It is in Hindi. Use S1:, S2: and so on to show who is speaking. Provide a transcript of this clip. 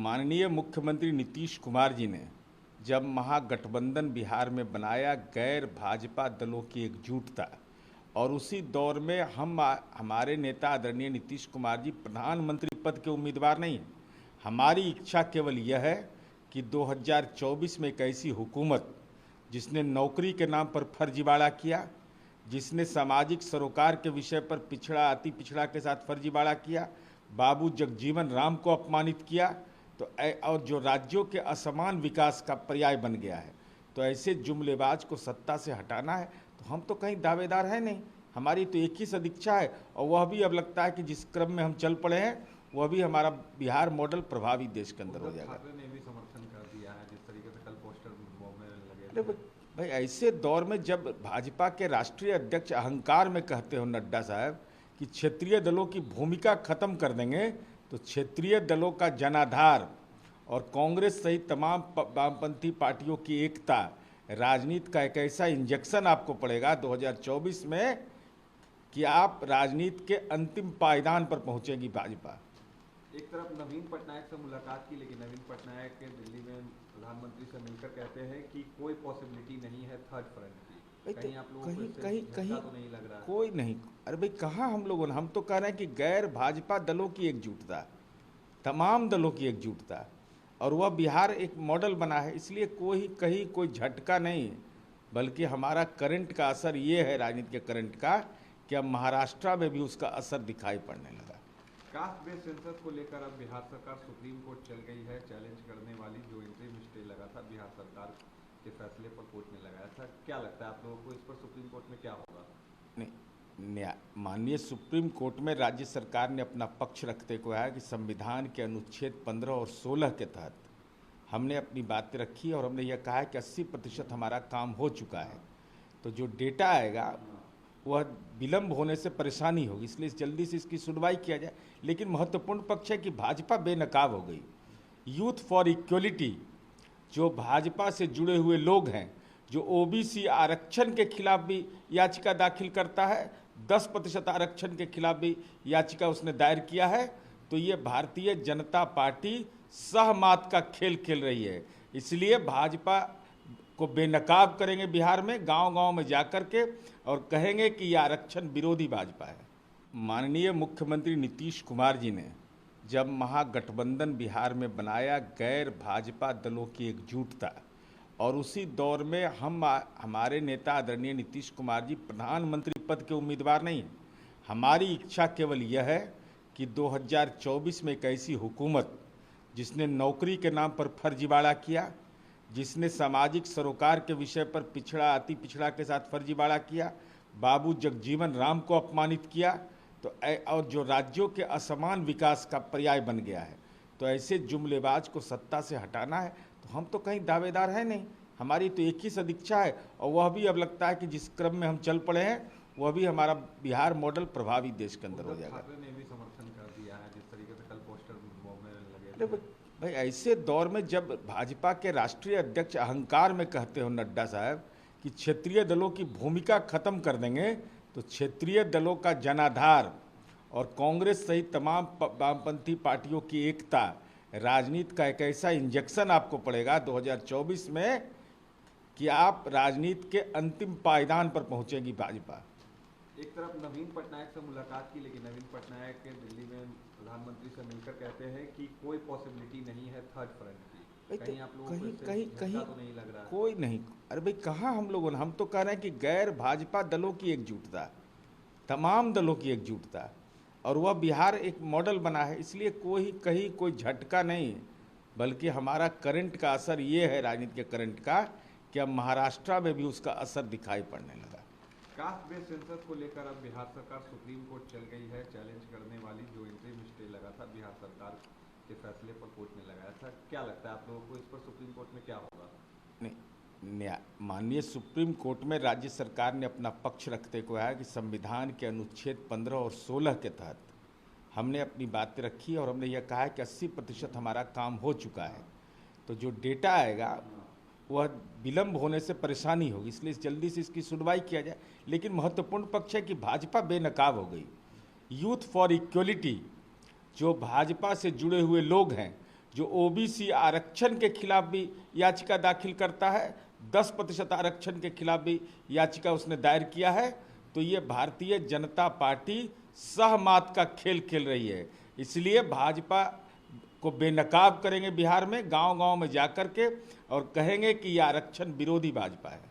S1: माननीय मुख्यमंत्री नीतीश कुमार जी ने जब महागठबंधन बिहार में बनाया, गैर भाजपा दलों की एकजुटता, और उसी दौर में हमारे नेता आदरणीय नीतीश कुमार जी प्रधानमंत्री पद के उम्मीदवार नहीं हैं। हमारी इच्छा केवल यह है कि 2024 में एक ऐसी हुकूमत जिसने नौकरी के नाम पर फर्जीवाड़ा किया, जिसने सामाजिक सरोकार के विषय पर पिछड़ा अति पिछड़ा के साथ फर्जीवाड़ा किया, बाबू जगजीवन राम को अपमानित किया, तो और जो राज्यों के असमान विकास का पर्याय बन गया है, तो ऐसे जुमलेबाज को सत्ता से हटाना है। तो हम तो कहीं दावेदार हैं नहीं, हमारी तो एक ही सदिच्छा है, और वह भी अब लगता है कि जिस क्रम में हम चल पड़े हैं वह भी हमारा बिहार मॉडल प्रभावी देश के अंदर हो जाएगा।
S2: ने भी समर्थन कर दिया है, जिस तरीके से कल पोस्टर में लगे।
S1: भाई ऐसे दौर में जब भाजपा के राष्ट्रीय अध्यक्ष अहंकार में कहते हो नड्डा साहब कि क्षेत्रीय दलों की भूमिका खत्म कर देंगे, तो क्षेत्रीय दलों का जनाधार और कांग्रेस सहित तमाम वामपंथी पार्टियों की एकता, राजनीति का एक ऐसा इंजेक्शन आपको पड़ेगा 2024 में कि आप राजनीति के अंतिम पायदान पर पहुंचेगी भाजपा।
S2: एक तरफ नवीन पटनायक से मुलाकात की, लेकिन नवीन पटनायक के दिल्ली में प्रधानमंत्री से मिलकर कहते हैं कि कोई पॉसिबिलिटी नहीं है थर्ड फ्रंट की। कहीं आप लोगों को कहीं तो नहीं लग रहा?
S1: कोई नहीं। अरे भाई कहाँ हम तो कह रहे हैं कि गैर भाजपा दलों की एकजुटता, तमाम दलों की एकजुटता, और वह बिहार एक मॉडल बना है, इसलिए कहीं कोई झटका नहीं, बल्कि हमारा करंट का असर ये है, राजनीति के करंट का, कि अब महाराष्ट्र में भी उसका असर दिखाई पड़ने लगा।
S2: कास्ट बेस्ड सेंसस को लेकर अब बिहार सरकार सुप्रीम कोर्ट चल गई है। चैलेंज करने वाली जो इंटरिम स्टे लगा था बिहार सरकार के फैसले पर कोर्ट ने लगाया था, क्या लगता है आप लोगों को इस पर सुप्रीम कोर्ट में क्या होगा?
S1: नहीं, माननीय सुप्रीम कोर्ट में राज्य सरकार ने अपना पक्ष रखते हुए कहा कि संविधान के अनुच्छेद 15 और 16 के तहत हमने अपनी बातें रखी, और हमने यह कहा है कि 80% हमारा काम हो चुका है। तो जो डेटा आएगा वह विलंब होने से परेशानी होगी, इसलिए जल्दी से इसकी सुनवाई किया जाए। लेकिन महत्वपूर्ण पक्ष है कि भाजपा बेनकाब हो गई। यूथ फॉर इक्वलिटी, जो भाजपा से जुड़े हुए लोग हैं, जो ओबीसी आरक्षण के खिलाफ भी याचिका दाखिल करता है, 10% आरक्षण के खिलाफ भी याचिका उसने दायर किया है, तो ये भारतीय जनता पार्टी सहमात का खेल खेल रही है। इसलिए भाजपा को बेनकाब करेंगे बिहार में, गांव-गांव में जाकर के, और कहेंगे कि यह आरक्षण विरोधी भाजपा है। माननीय मुख्यमंत्री नीतीश कुमार जी ने जब महागठबंधन बिहार में बनाया, गैर भाजपा दलों की एकजुटता, और उसी दौर में हमारे नेता आदरणीय नीतीश कुमार जी प्रधानमंत्री पद के उम्मीदवार नहीं हैं। हमारी इच्छा केवल यह है कि 2024 में एक ऐसी हुकूमत जिसने नौकरी के नाम पर फर्जीवाड़ा किया, जिसने सामाजिक सरोकार के विषय पर पिछड़ा अति पिछड़ा के साथ फर्जीवाड़ा किया, बाबू जगजीवन राम को अपमानित किया, तो और जो राज्यों के असमान विकास का पर्याय बन गया है, तो ऐसे जुमलेबाज को सत्ता से हटाना है। तो हम तो कहीं दावेदार हैं नहीं, हमारी तो एक ही सदिच्छा है, और वह भी अब लगता है कि जिस क्रम में हम चल पड़े हैं वह भी हमारा बिहार मॉडल प्रभावी देश के अंदर हो जाएगा।
S2: ने भी समर्थन कर दिया है, जिस तरीके से कल पोस्टर में लगे।
S1: भाई ऐसे दौर में जब भाजपा के राष्ट्रीय अध्यक्ष अहंकार में कहते हो नड्डा साहब कि क्षेत्रीय दलों की भूमिका खत्म कर देंगे, तो क्षेत्रीय दलों का जनाधार और कांग्रेस सहित तमाम वामपंथी पार्टियों की एकता, राजनीति का एक ऐसा इंजेक्शन आपको पड़ेगा 2024 में कि आप राजनीति के अंतिम पायदान पर पहुंचेगी भाजपा।
S2: एक तरफ नवीन पटनायक से मुलाकात की, लेकिन नवीन पटनायक के दिल्ली में प्रधानमंत्री से मिलकर कहते हैं कि कोई पॉसिबिलिटी नहीं है थर्ड फ्रंट की। कहीं आप लोगों को तो नहीं लग रहा?
S1: कोई नहीं। अरे भाई कहाँ हम तो कह रहे हैं कि गैर भाजपा दलों की एकजुटता, तमाम दलों की एकजुटता, और वह बिहार एक मॉडल बना है, इसलिए कहीं कोई झटका नहीं, बल्कि हमारा करंट का असर ये है, राजनीति के करंट का, कि अब महाराष्ट्र में भी उसका असर दिखाई पड़ने लगा।
S2: कास्ट बेस्ड सेंसस को लेकर अब बिहार सरकार सुप्रीम कोर्ट चल गई है। चैलेंज करने वाली जो इंटरिम स्टे लगा था बिहार सरकार के फैसले पर कोर्ट ने लगाया था, क्या लगता है आप लोगों को इस पर सुप्रीम कोर्ट में क्या होगा?
S1: नहीं, माननीय सुप्रीम कोर्ट में राज्य सरकार ने अपना पक्ष रखते हुए कहा कि संविधान के अनुच्छेद 15 और 16 के तहत हमने अपनी बातें रखी, और हमने यह कहा है कि 80% हमारा काम हो चुका है। तो जो डेटा आएगा वह विलंब होने से परेशानी होगी, इसलिए जल्दी से इसकी सुनवाई किया जाए। लेकिन महत्वपूर्ण पक्ष है कि भाजपा बेनकाब हो गई। यूथ फॉर इक्वलिटी, जो भाजपा से जुड़े हुए लोग हैं, जो ओबीसी आरक्षण के खिलाफ भी याचिका दाखिल करता है, 10% आरक्षण के खिलाफ भी याचिका उसने दायर किया है। तो ये भारतीय जनता पार्टी सहमत का खेल खेल रही है। इसलिए भाजपा को बेनकाब करेंगे बिहार में, गांव-गांव में जाकर के, और कहेंगे कि ये आरक्षण विरोधी भाजपा है।